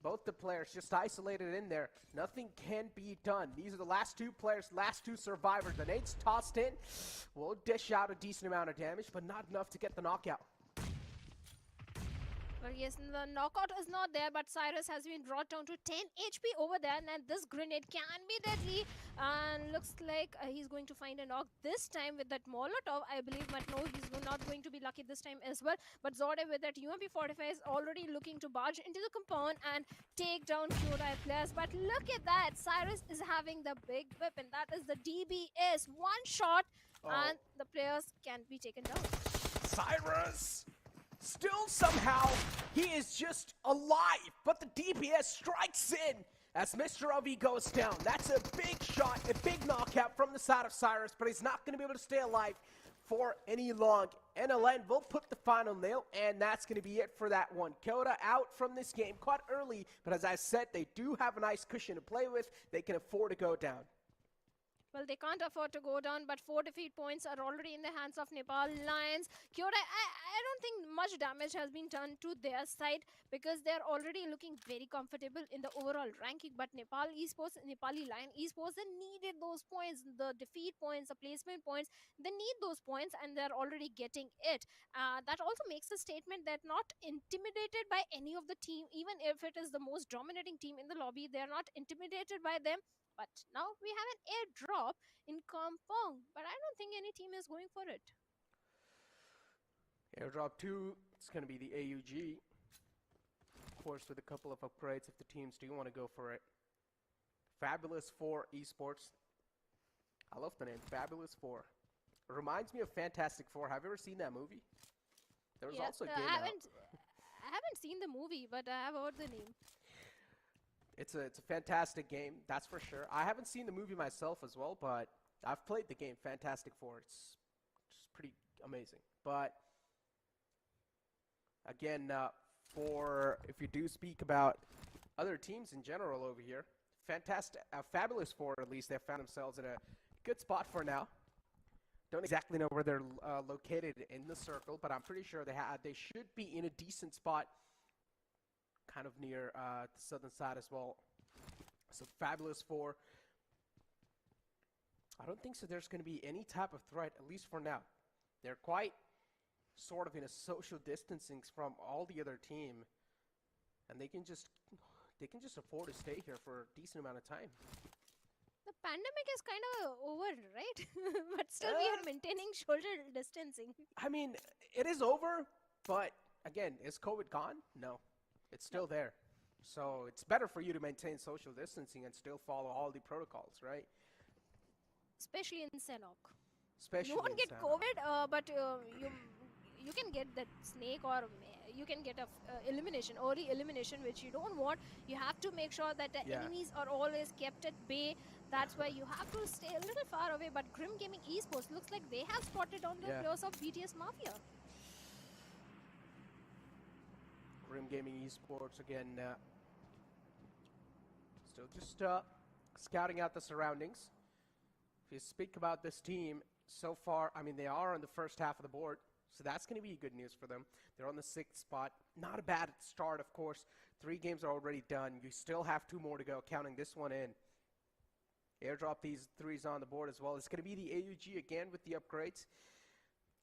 Both the players just isolated in there. Nothing can be done. These are the last two players, last two survivors. The nade's tossed in. Will dish out a decent amount of damage, but not enough to get the knockout. Well, yes, the knockout is not there, but Cyrus has been brought down to 10 HP over there, and this grenade can be deadly. And looks like he's going to find a knock this time with that Molotov, I believe. But no, he's not going to be lucky this time as well. But Zorde with that UMP-45 is already looking to barge into the compound and take down Kyodai players. But look at that, Cyrus is having the big weapon. That is the DBS. One shot, and the players can be taken down. Cyrus! Still somehow, he is just alive, but the DPS strikes in as Mr. OV goes down. That's a big shot, a big knockout from the side of Cyrus, but he's not going to be able to stay alive for any long. NLN will put the final nail, and that's going to be it for that one. Kyoto out from this game quite early, but as I said, they do have a nice cushion to play with. They can afford to go down. Well, they can't afford to go down, but 4 defeat points are already in the hands of Nepal Lions. Kyodai, I don't think much damage has been done to their side because they're already looking very comfortable in the overall ranking. But Nepal Esports, Nepali Lion Esports, they needed those points, the defeat points, the placement points. They need those points, and they're already getting it. That also makes a statement that not intimidated by any of the team, even if it is the most dominating team in the lobby, they're not intimidated by them. But now we have an airdrop in Kampong, but I don't think any team is going for it. Airdrop 2, it's going to be the AUG. Of course, with a couple of upgrades if the teams do want to go for it. Fabulous 4 Esports. I love the name, Fabulous 4. It reminds me of Fantastic Four. Have you ever seen that movie? There was also a game I haven't seen the movie, but I have heard the name. It's a fantastic game, that's for sure. I haven't seen the movie myself as well, but I've played the game Fantastic Four. It's just pretty amazing. But again, if you do speak about other teams in general over here, Fabulous Four at least, they've found themselves in a good spot for now. Don't exactly know where they're located in the circle, but I'm pretty sure they should be in a decent spot, kind of near the southern side as well. So Fabulous 4. I don't think so there's going to be any type of threat, at least for now. They're quite sort of in a social distancing from all the other team, and they can just afford to stay here for a decent amount of time. The pandemic is kind of over, right? But still we are maintaining social distancing. I mean, it is over, but again, is COVID gone? No. It's still there. So it's better for you to maintain social distancing and still follow all the protocols, right? Especially in Senok. Especially you won't in get Senok. COVID, but you can get that snake or you can get a elimination, early elimination, which you don't want. You have to make sure that the Yeah. enemies are always kept at bay. That's why you have to stay a little far away. But Grim Gaming Esports looks like they have spotted on the Yeah. players of BTS Mafia. Grim Gaming Esports again. Still just scouting out the surroundings. If you speak about this team so far, I mean, they are on the first half of the board, so that's going to be good news for them. They're on the 6th spot. Not a bad start, of course. 3 games are already done. You still have 2 more to go, counting this one in. Airdrop these 3s on the board as well. It's going to be the AUG again with the upgrades.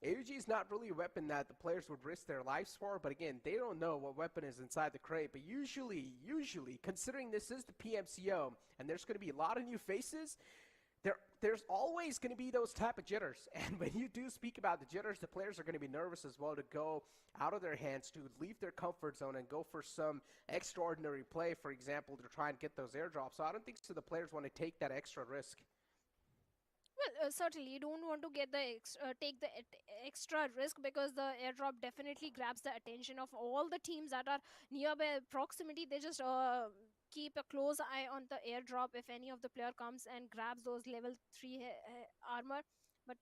AUG is not really a weapon that the players would risk their lives for, but again, they don't know what weapon is inside the crate. But usually, considering this is the PMCO, and there's going to be a lot of new faces, there's always going to be those type of jitters. And when you do speak about the jitters, the players are going to be nervous as well to go out of their hands, to leave their comfort zone and go for some extraordinary play, for example, to try and get those airdrops. So I don't think so the players want to take that extra risk. Well, certainly you don't want to get the take the extra risk, because the airdrop definitely grabs the attention of all the teams that are nearby proximity. They just keep a close eye on the airdrop if any of the player comes and grabs those level 3 armor. But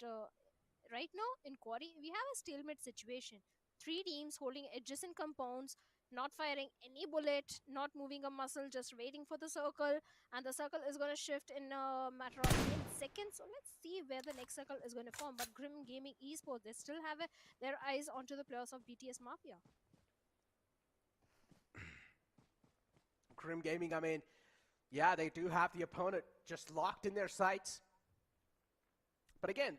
right now in Quarry, we have a stalemate situation. 3 teams holding adjacent compounds, not firing any bullet, not moving a muscle, just waiting for the circle, and the circle is going to shift in a matter of 10 seconds. So let's see where the next circle is going to form. But Grim Gaming Esports, they still have their eyes onto the players of BTS Mafia. Grim Gaming, I mean, yeah, they do have the opponent just locked in their sights. But again,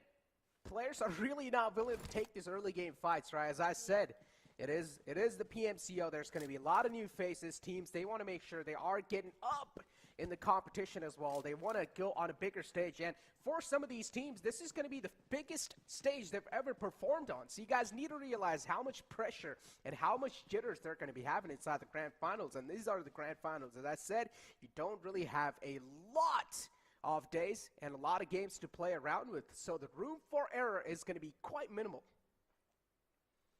players are really not willing to take these early game fights, right? As I said, it is the PMCO. There's going to be a lot of new faces, teams. They want to make sure they are getting up in the competition as well. They want to go on a bigger stage. And for some of these teams, this is going to be the biggest stage they've ever performed on. So you guys need to realize how much pressure and how much jitters they're going to be having inside the grand finals. And these are the grand finals. As I said, you don't really have a lot of days and a lot of games to play around with. So the room for error is going to be quite minimal.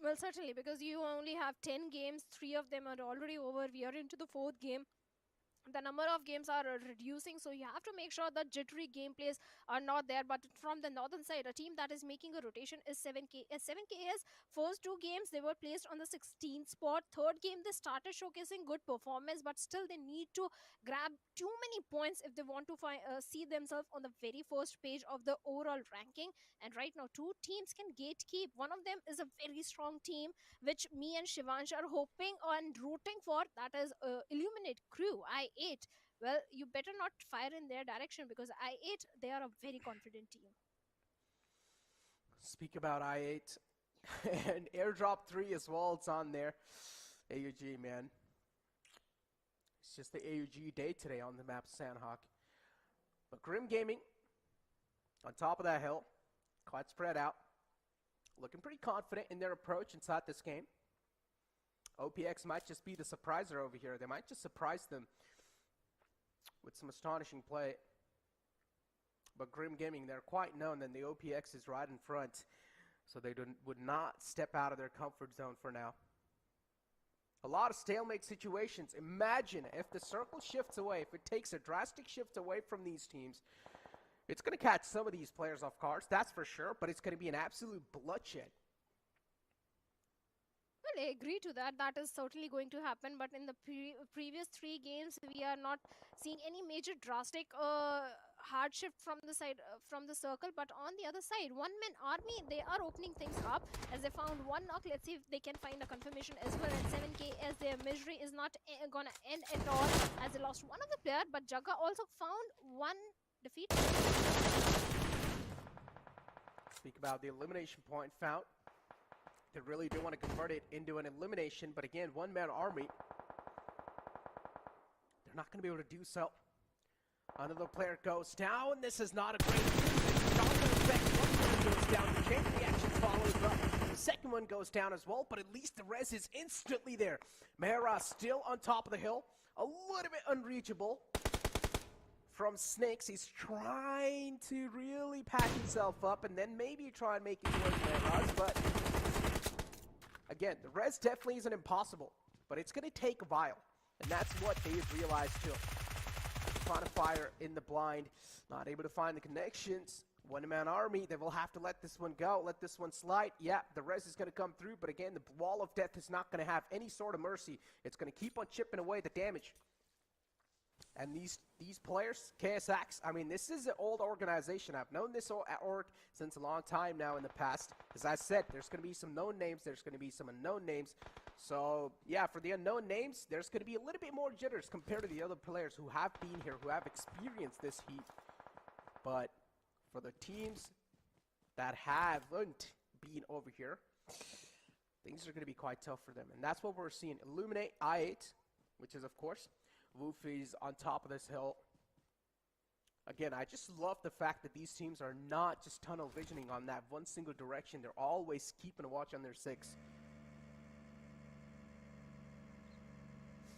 Well, certainly, because you only have 10 games, 3 of them are already over. We are into the 4th game. The number of games are reducing, so you have to make sure that jittery gameplays are not there. But from the northern side, a team that is making a rotation is 7KS. 7KS, first 2 games, they were placed on the 16th spot. 3rd game, they started showcasing good performance, but still they need to grab too many points if they want to see themselves on the very first page of the overall ranking. And right now, 2 teams can gatekeep. One of them is a very strong team, which me and Shivansh are hoping and rooting for. That is Illuminate Crew, I8. Well, you better not fire in their direction, because I8, they are a very confident team. Speak about I8 and airdrop 3 as well. It's on there. AUG, man. It's just the AUG day today on the map, Sandhawk. But Grim Gaming, on top of that hill, quite spread out. Looking pretty confident in their approach inside this game. OPX might just be the surpriser over here. They might just surprise them with some astonishing play. But Grim Gaming, they're quite known that the OPX is right in front. So they would not step out of their comfort zone for now. A lot of stalemate situations. Imagine if the circle shifts away, if it takes a drastic shift away from these teams, it's going to catch some of these players off guard, that's for sure, but it's going to be an absolute bloodshed. Well, I agree to that. That is certainly going to happen. But in the previous 3 games, we are not seeing any major drastic hard shift from the side, from the circle. But on the other side, one-man army, they are opening things up as they found 1 knock. Let's see if they can find a confirmation as well. And 7K, as their misery is not gonna end at all, as they lost one of the player. But Jagga also found 1 defeat. Speak about the elimination point found. They really do want to convert it into an elimination, but again, one-man army, they're not going to be able to do so. Another player goes down. This is not a great effect. One goes down. The chain reaction follows up. The second one goes down as well, but at least the res is instantly there. Mehra still on top of the hill. A little bit unreachable from Snakes. He's trying to really pack himself up and then maybe try and make it towards Mehra's, but again, the res definitely isn't impossible, but it's going to take a while. And that's what they've realized too. Trying to fire in the blind, not able to find the connections. One-man army, they will have to let this one go, let this one slide. Yeah, the res is going to come through, but again, the wall of death is not going to have any sort of mercy. It's going to keep on chipping away the damage. And these players, KSX, I mean, this is an old organization. I've known this org since a long time now in the past. As I said, there's going to be some known names, there's going to be some unknown names. So, yeah, for the unknown names, there's going to be a little bit more jitters compared to the other players who have been here, who have experienced this heat. But for the teams that haven't been over here, things are going to be quite tough for them. And that's what we're seeing. Illuminate I8, which is, of course, Woofy's on top of this hill. Again, I just love the fact that these teams are not just tunnel visioning on that one single direction. They're always keeping a watch on their 6.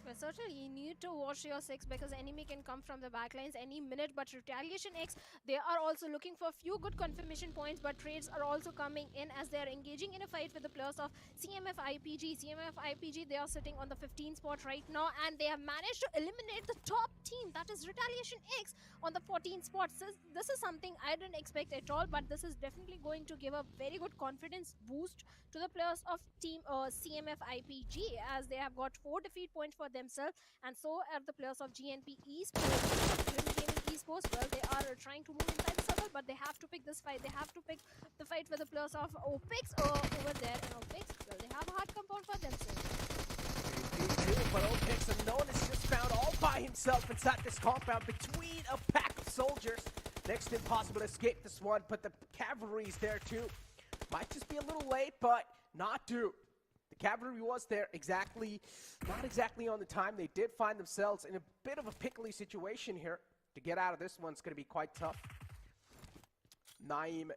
Well, certainly you need to watch your 6 because enemy can come from the backlines any minute. But Retaliation X, they are also looking for a few good confirmation points, but trades are also coming in as they are engaging in a fight with the players of CMF IPG. CMF IPG, they are sitting on the 15th spot right now, and they have managed to eliminate the top team, that is Retaliation X, on the 14th spot. So this is something I didn't expect at all, but this is definitely going to give a very good confidence boost to the players of team CMF IPG, as they have got 4 defeat points for themselves, and so are the players of GNP Esports. Grim Gaming Esports, well, they are trying to move inside the circle, but they have to pick this fight. They have to pick the fight with the players of OPEX over there, and OPEX, well, they have a hard compound for themselves. But OPEX unknown is just found all by himself inside this compound between a pack of soldiers. Next impossible to escape this one, but the cavalry's there too. Might just be a little late, but not due. The cavalry was there not exactly on the time. They did find themselves in a bit of a pickly situation here. To get out of this one's going to be quite tough. Naeem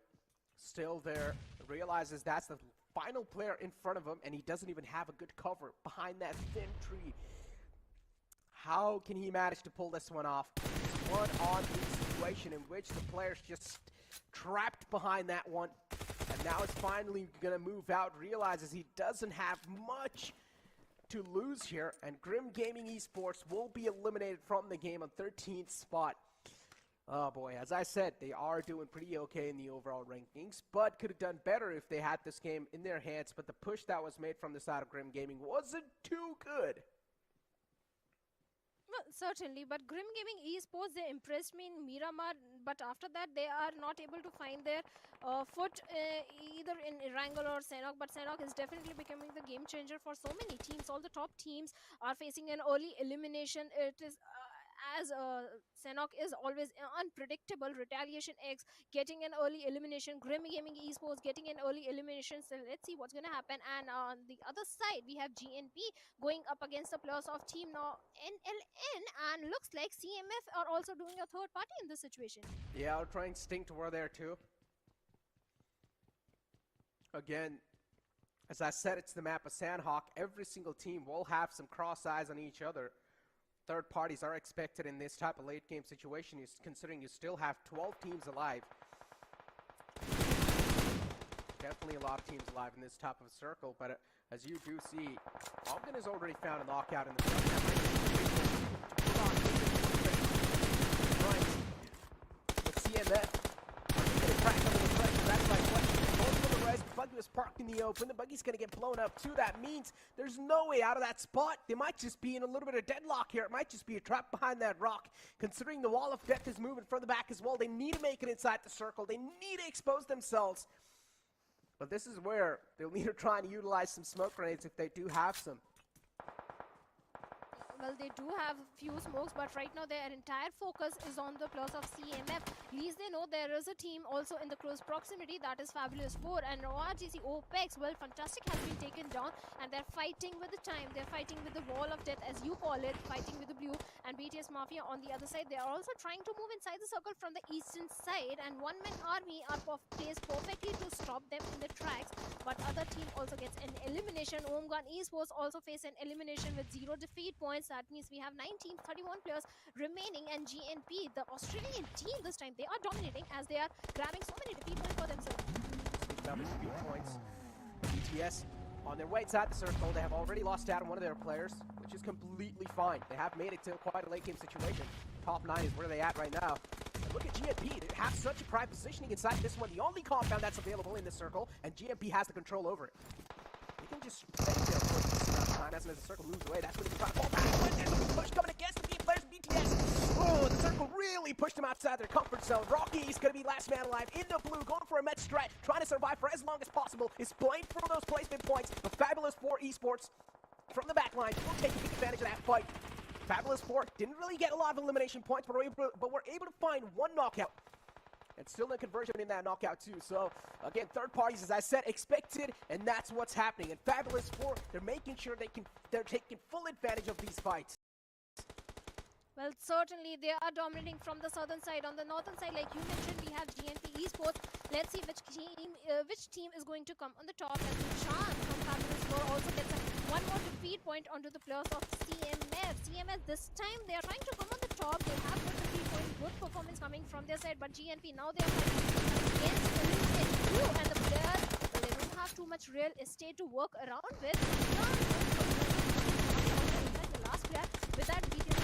still there, realizes that's the final player in front of him, and he doesn't even have a good cover behind that thin tree. How can he manage to pull this one off? One-on-one situation in which the player's just trapped behind that one. And now it's finally going to move out, realizes he doesn't have much to lose here. And Grim Gaming Esports will be eliminated from the game on 13th spot. Oh boy, as I said, they are doing pretty okay in the overall rankings, but could have done better if they had this game in their hands. But the push that was made from the side of Grim Gaming wasn't too good. Well, certainly, but Grim Gaming Esports, they impressed me in Miramar, but after that they are not able to find their foot either in Erangel or Senok, but Senok is definitely becoming the game changer for so many teams. All the top teams are facing an early elimination. It is as Senok is always unpredictable. Retaliation X getting an early elimination, Grim Gaming Esports getting an early elimination. So let's see what's going to happen. And on the other side, we have GNP going up against the players of team now NLN, and looks like CMF are also doing a third party in this situation. Yeah, Ultra Instinct were there too. Again, as I said, it's the map of Sandhawk. Every single team will have some cross eyes on each other. Third parties are expected in this type of late game situation, considering you still have 12 teams alive. Definitely a lot of teams alive in this type of circle, but as you do see, Ogden has already found a knockout in the front. But CMF that's my question. The buggy was parked in the open. The buggy's going to get blown up too. That means there's no way out of that spot. They might just be in a little bit of deadlock here. It might just be a trap behind that rock. Considering the wall of death is moving from the back as well, they need to make it inside the circle. They need to expose themselves. But this is where they'll need to try and utilize some smoke grenades if they do have some. Well, they do have a few smokes, but right now their entire focus is on the players of CMF. At least they know there is a team also in the close proximity, that is Fabulous 4. And RGC OPEX, well, Fantastic has been taken down, and they're fighting with the time. They're fighting with the wall of death, as you call it, fighting with the blue. And BTS Mafia on the other side, they are also trying to move inside the circle from the eastern side. And one-man army are placed perfectly to stop them in the tracks. But other team also gets an elimination. Homegun Esports also face an elimination with 0 defeat points. That means we have 31 players remaining, and GNP, the Australian team this time, they are dominating as they are grabbing so many defeat points for themselves. Speaking of defeat points, BTS On their way inside the circle, they have already lost out on one of their players, which is completely fine. They have made it to quite a late game situation. Top 9 is where they at right now. And look at GMP. They have such a prime positioning inside this one. The only compound that's available in this circle, and GMP has the control over it. They can just stay there for a decent amount of time. As the circle moves away, that's when they can try to fall back. When there's a push coming against the B players of BTS. Oh, the circle really pushed them outside their comfort zone. Rocky's going to be last man alive in the blue, going for a med strat, trying to survive for as long as possible. Is blamed for those placement points. But Fabulous 4 Esports from the back line will take big advantage of that fight. Fabulous 4 didn't really get a lot of elimination points, but were able to find one knockout. And still a conversion in that knockout too. So again, third parties, as I said, expected, and that's what's happening. And Fabulous 4, they're making sure they're taking full advantage of these fights. Well, certainly they are dominating from the southern side. On the northern side, like you mentioned, we have GNP Esports. Let's see which team is going to come on the top. And Sean from Fabulous 4 also gets one more defeat point onto the players of CMS. CMS this time they are trying to come on the top. They have good defeat point, good performance coming from their side. But GNP now they are fighting against Eliminate 2, and the players, well, they don't have too much real estate to work around with. The last player with that beat is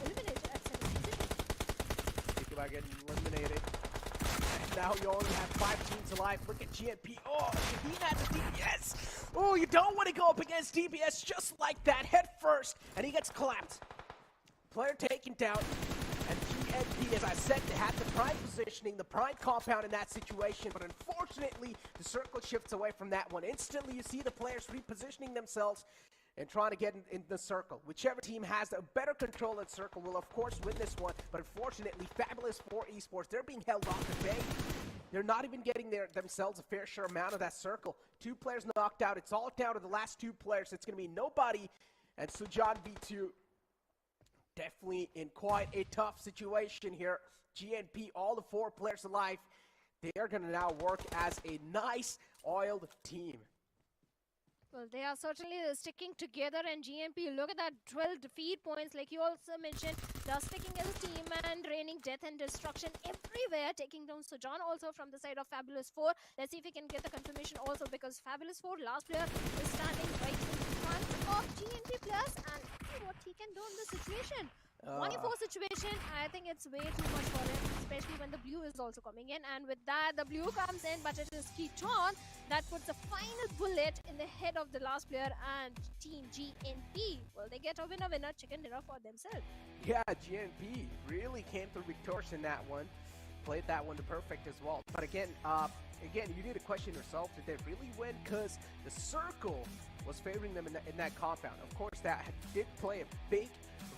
eliminated at 7th position. Think about getting eliminated. And now you only have 5 teams alive. Look at GNP. Oh, he had the DPS. Oh, you don't want to go up against DPS just like that, head first, and he gets clapped. Player taken down, and GNP, as I said, they had the prime positioning, the prime compound in that situation, but unfortunately, the circle shifts away from that one. Instantly, you see the players repositioning themselves and trying to get in the circle. Whichever team has a better control of the circle will, of course, win this one, but unfortunately, Fabulous 4 Esports, they're being held off the bay. They're not even getting themselves a fair share amount of that circle. 2 players knocked out. It's all down to the last 2 players. It's going to be nobody. And Sujan V2 definitely in quite a tough situation here. GNP, all the 4 players alive. They are going to now work as a nice, oiled team. Well, they are certainly sticking together, and GMP, look at that 12 defeat points. Like you also mentioned, they're sticking as a team and raining death and destruction everywhere, taking down Sojan also from the side of Fabulous 4. Let's see if we can get the confirmation also, because Fabulous 4, last player, is standing right in front of GMP players, and see what he can do in this situation. 1v4 situation, I think it's way too much for him, especially when the blue is also coming in. And with that, the blue comes in, but it is Keaton that puts the final bullet in the head of the last player, and Team GNP, well, they get a winner chicken dinner for themselves. Yeah, GNP really came through victorious in that one. Played that one to perfect as well. But again, you need to question yourself, did they really win? Because the circle was favoring them in that compound. Of course, that did play a big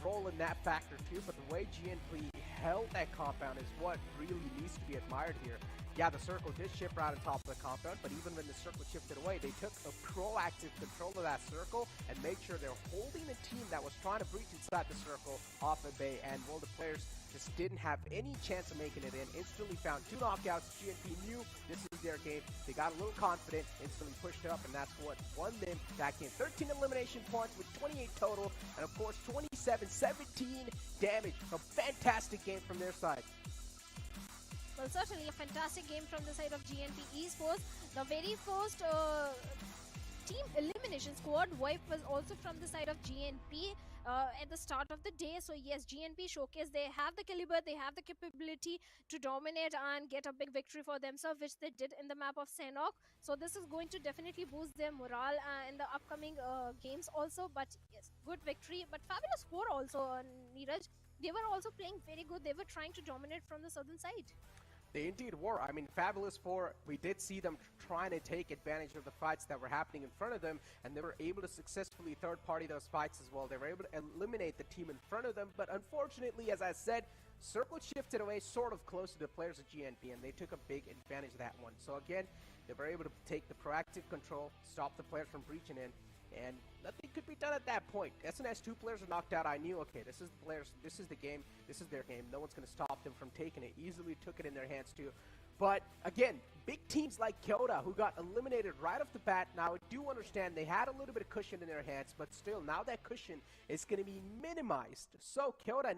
role in that factor too, but the way GNP held that compound is what really needs to be admired here. Yeah, the circle did shift right on top of the compound, but even when the circle shifted away, they took a proactive control of that circle and made sure they're holding the team that was trying to breach inside the circle off at bay, and well, the players just didn't have any chance of making it in. Instantly found 2 knockouts. GNP knew this was their game. They got a little confident, instantly pushed up, and that's what won them that game. 13 elimination points with 28 total, and of course 27-17 damage. A fantastic game from their side. Well, certainly a fantastic game from the side of GNP Esports. The very first team elimination squad wipe was also from the side of GNP at the start of the day. So yes, GNP showcased they have the caliber, they have the capability to dominate and get a big victory for themselves, which they did in the map of Senok. So this is going to definitely boost their morale in the upcoming games also. But yes, good victory. But Fabulous 4 also, Neeraj, they were also playing very good. They were trying to dominate from the southern side. They indeed were. I mean, Fabulous 4, we did see them trying to take advantage of the fights that were happening in front of them, and they were able to successfully third-party those fights as well. They were able to eliminate the team in front of them, but unfortunately, as I said, circle shifted away sort of close to the players of GNP, and they took a big advantage of that one. So again, they were able to take the proactive control, stop the players from breaching in, and nothing could be done at that point. SNS 2 players are knocked out. I knew, okay, this is the players, this is the game, this is their game. No one's going to stop them from taking it. Easily took it in their hands too. But again, big teams like Kyoto, who got eliminated right off the bat. Now, I do understand they had a little bit of cushion in their hands, but still, now that cushion is going to be minimized. So Kyoto